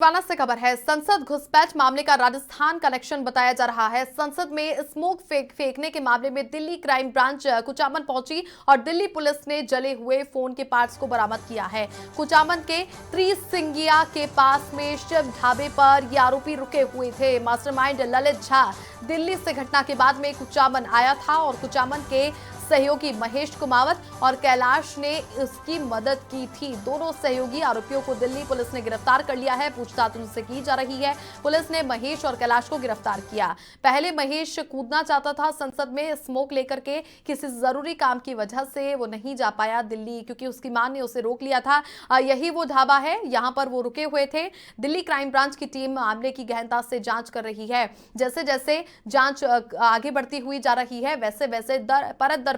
वाना से खबर है। संसद घुसपैठ मामले का राजस्थान कनेक्शन बताया जा रहा है। संसद में स्मोक फेंकने के मामले में दिल्ली क्राइम ब्रांच कुचामन पहुंची और दिल्ली पुलिस ने जले हुए फोन के पार्ट्स को बरामद किया है। कुचामन के त्रिसिंगिया के पास में शिव ढाबे पर ये आरोपी रुके हुए थे। मास्टरमाइंड ललित झा दिल्ली से घटना के बाद में कुचामन आया था और कुचामन के सहयोगी महेश कुमावत और कैलाश ने उसकी मदद की थी। दोनों सहयोगी आरोपियों को दिल्ली पुलिस ने गिरफ्तार कर लिया है। पूछताछ उनसे की जा रही है। पुलिस ने महेश और कैलाश को गिरफ्तार किया। पहले महेश कूदना चाहता था संसद में स्मोक लेकर के, किसी जरूरी काम की वजह से वो नहीं जा पाया दिल्ली, क्योंकि उसकी मां ने उसे रोक लिया था। यही वो ढाबा है, यहाँ पर वो रुके हुए थे। दिल्ली क्राइम ब्रांच की टीम मामले की गहनता से जांच कर रही है। जैसे जैसे जांच आगे बढ़ती हुई जा रही है, वैसे वैसे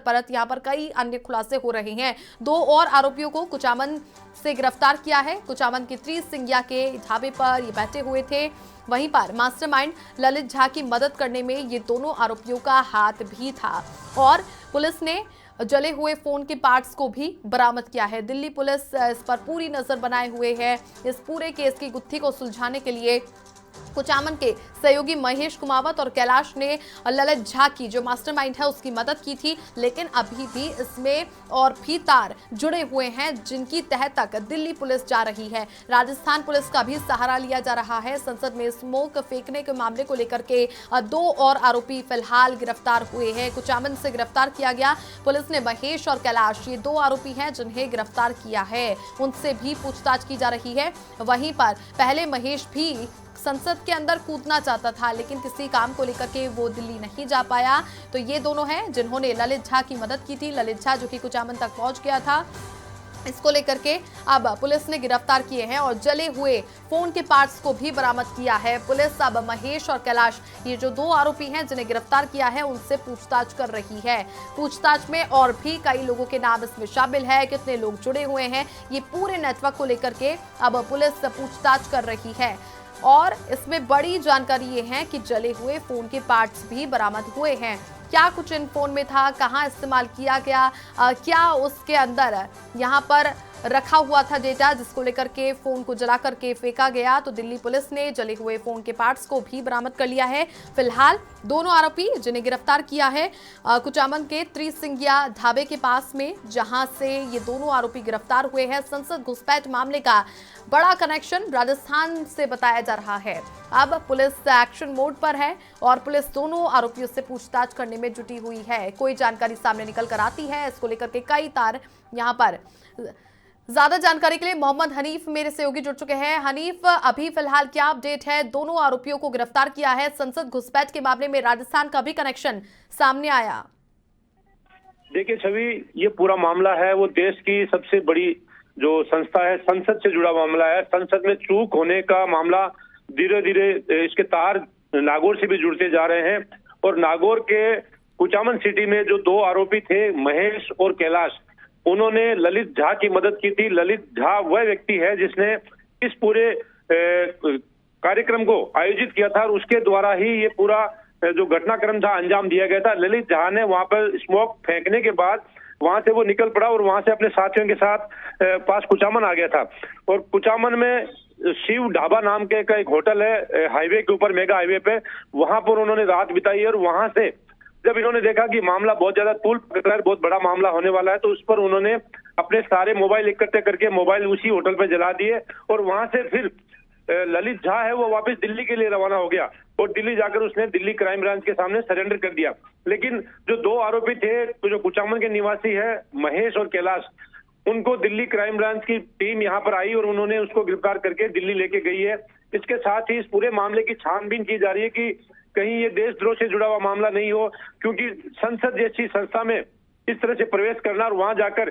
परत यहाँ पर कई अन्य खुलासे हो रहे हैं। दो और आरोपियों को कुचामन से गिरफ्तार किया है। कुचामन के त्रिसिंगिया के ढाबे पर ये बैठे हुए थे। वहीं पर मास्टरमाइंड ललित झा की मदद करने में ये दोनों आरोपियों का हाथ भी था और पुलिस ने जले हुए फोन के पार्ट्स को भी बरामद किया है। दिल्ली पुलिस इस पर पूरी नजर बनाए हुए है। इस पूरे केस की गुत्थी को सुलझाने के लिए कुचामन के सहयोगी महेश कुमावत और कैलाश ने ललित झा की, जो मास्टरमाइंड है, उसकी मदद की थी। लेकिन अभी भी इसमें और भी तार जुड़े हुए हैं जिनकी तह तक दिल्ली पुलिस जा रही है। राजस्थान पुलिस का भी सहारा लिया जा रहा है। संसद में स्मोक फेंकने के मामले को लेकर के दो और आरोपी फिलहाल गिरफ्तार हुए हैं। कुचामन से गिरफ्तार किया गया। पुलिस ने महेश और कैलाश, ये दो आरोपी हैं जिन्हें गिरफ्तार किया है। उनसे भी पूछताछ की जा रही है। वहीं पर पहले महेश भी संसद के अंदर कूदना चाहता था, लेकिन किसी काम को लेकर के वो दिल्ली नहीं जा पाया। तो ये दोनों हैं जिन्होंने ललित झा की मदद की थी। ललित झा जो कि कुचामन तक पहुंच गया था, इसको लेकर के अब पुलिस ने गिरफ्तार किए हैं और जले हुए फोन के पार्ट्स को भी बरामद किया है। पुलिस अब महेश और कैलाश, ये जो दो आरोपी हैं जिन्हें गिरफ्तार किया है, उनसे पूछताछ कर रही है। पूछताछ में और भी कई लोगों के नाम इसमें शामिल है। कितने लोग जुड़े हुए हैं, ये पूरे नेटवर्क को लेकर के अब पुलिस पूछताछ कर रही है। और इसमें बड़ी जानकारी ये है कि जले हुए फोन के पार्ट्स भी बरामद हुए हैं। क्या कुछ इन फोन में था, कहां इस्तेमाल किया गया, क्या उसके अंदर यहां पर रखा हुआ था डेटा जिसको लेकर के फोन को जला करके फेंका गया। तो दिल्ली पुलिस ने जले हुए फोन के पार्ट्स को भी बरामद कर लिया है। फिलहाल दोनों आरोपी जिन्हें गिरफ्तार किया है कुचामन के त्रिसिंगिया ढाबे के पास में, जहां से ये दोनों आरोपी गिरफ्तार हुए हैं। संसद घुसपैठ मामले का बड़ा कनेक्शन राजस्थान से बताया जा रहा है। अब पुलिस एक्शन मोड पर है और पुलिस दोनों आरोपियों से पूछताछ करने में जुटी हुई है। कोई जानकारी सामने निकल कर आती है, इसको लेकर के कई तार यहाँ पर। ज्यादा जानकारी के लिए मोहम्मद हनीफ मेरे सहयोगी जुड़ चुके हैं। हनीफ, अभी फिलहाल क्या अपडेट है? दोनों आरोपियों को गिरफ्तार किया है। संसद घुसपैठ के मामले में राजस्थान का भी कनेक्शन सामने आया। देखिए छवि, ये पूरा मामला है वो देश की सबसे बड़ी जो संस्था है, संसद से जुड़ा मामला है। संसद में चूक होने का मामला धीरे धीरे इसके तार नागौर से भी जुड़ते जा रहे हैं। और नागौर के कुचामन सिटी में जो दो आरोपी थे, महेश और कैलाश, उन्होंने ललित झा की मदद की थी। ललित झा वह व्यक्ति है जिसने इस पूरे कार्यक्रम को आयोजित किया था और उसके द्वारा ही ये पूरा जो घटनाक्रम था अंजाम दिया गया था। ललित झा ने वहां पर स्मोक फेंकने के बाद वहां से वो निकल पड़ा और वहां से अपने साथियों के साथ पास कुचामन आ गया था। और कुचामन में शिव ढाबा नाम के एक होटल है हाईवे के ऊपर, मेगा हाईवे पे, वहां पर उन्होंने रात बिताई। और वहां से जब इन्होंने देखा कि मामला बहुत ज्यादा तूल पकड़ है, बहुत बड़ा मामला होने वाला है, तो उस पर उन्होंने अपने सारे मोबाइल इकट्ठे करके मोबाइल उसी होटल पे जला दिए। और वहां से फिर ललित झा है वो वापस दिल्ली के लिए रवाना हो गया और दिल्ली जाकर उसने दिल्ली क्राइम ब्रांच के सामने सरेंडर कर दिया। लेकिन जो दो आरोपी थे, तो जो कुचामन के निवासी है महेश और कैलाश, उनको दिल्ली क्राइम ब्रांच की टीम यहाँ पर आई और उन्होंने उसको गिरफ्तार करके दिल्ली लेके गई है। इसके साथ ही इस पूरे मामले की छानबीन की जा रही है कि कहीं ये देशद्रोह से जुड़ा हुआ मामला नहीं हो, क्योंकि संसद जैसी संस्था में इस तरह से प्रवेश करना और वहां जाकर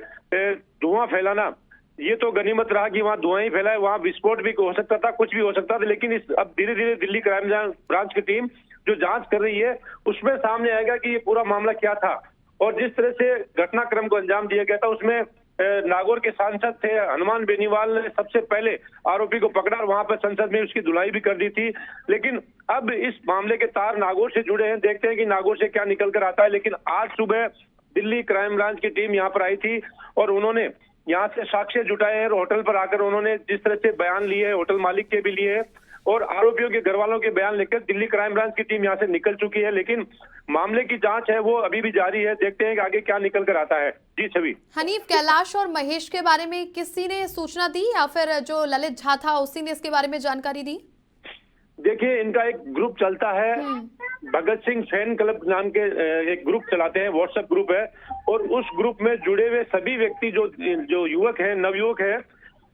धुआं फैलाना, ये तो गनीमत रहा कि वहां धुआं ही फैला है। वहां विस्फोट भी हो सकता था, कुछ भी हो सकता था। लेकिन इस अब धीरे धीरे दिल्ली क्राइम ब्रांच की टीम जो जांच कर रही है उसमें सामने आएगा कि ये पूरा मामला क्या था। और जिस तरह से घटनाक्रम को अंजाम दिया गया था उसमें नागौर के सांसद थे हनुमान बेनीवाल ने सबसे पहले आरोपी को पकड़ा और वहां पर संसद में उसकी धुलाई भी कर दी थी। लेकिन अब इस मामले के तार नागौर से जुड़े हैं, देखते हैं कि नागौर से क्या निकल कर आता है। लेकिन आज सुबह दिल्ली क्राइम ब्रांच की टीम यहाँ पर आई थी और उन्होंने यहाँ से साक्ष्य जुटाए हैं और होटल पर आकर उन्होंने जिस तरह से बयान लिए हैं, होटल मालिक के भी लिए हैं और आरोपियों के घर वालों के बयान लेकर दिल्ली क्राइम ब्रांच की टीम यहाँ से निकल चुकी है। लेकिन मामले की जांच है वो अभी भी जारी है, देखते हैं कि आगे क्या निकल कर आता है। जी छवि। हनीफ, कैलाश और महेश के बारे में किसी ने सूचना दी या फिर जो ललित झा था उसी ने इसके बारे में जानकारी दी? देखिए, इनका एक ग्रुप चलता है, भगत सिंह फैन क्लब नाम के एक ग्रुप चलाते हैं, व्हाट्सएप ग्रुप है और उस ग्रुप में जुड़े हुए सभी व्यक्ति जो युवक हैं, नवयुवक हैं,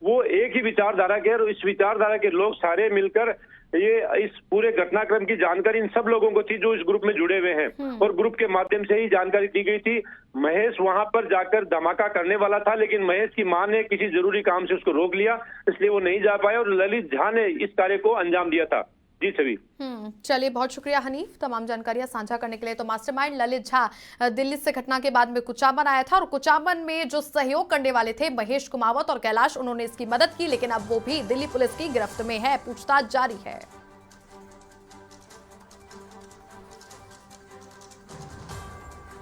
वो एक ही विचारधारा के और इस विचारधारा के लोग सारे मिलकर ये इस पूरे घटनाक्रम की जानकारी इन सब लोगों को थी जो इस ग्रुप में जुड़े हुए हैं और ग्रुप के माध्यम से ही जानकारी दी गई थी। महेश वहां पर जाकर धमाका करने वाला था, लेकिन महेश की मां ने किसी जरूरी काम से उसको रोक लिया, इसलिए वो नहीं जा पाया और ललित झा ने इस कार्य को अंजाम दिया था। जी छवि। चलिए, बहुत शुक्रिया हनीफ तमाम जानकारियां साझा करने के लिए। तो मास्टरमाइंड ललित झा दिल्ली से घटना के बाद में कुचामन आया था और कुचामन में जो सहयोग करने वाले थे महेश कुमावत और कैलाश, उन्होंने इसकी मदद की, लेकिन अब वो भी दिल्ली पुलिस की गिरफ्त में है, पूछताछ जारी है।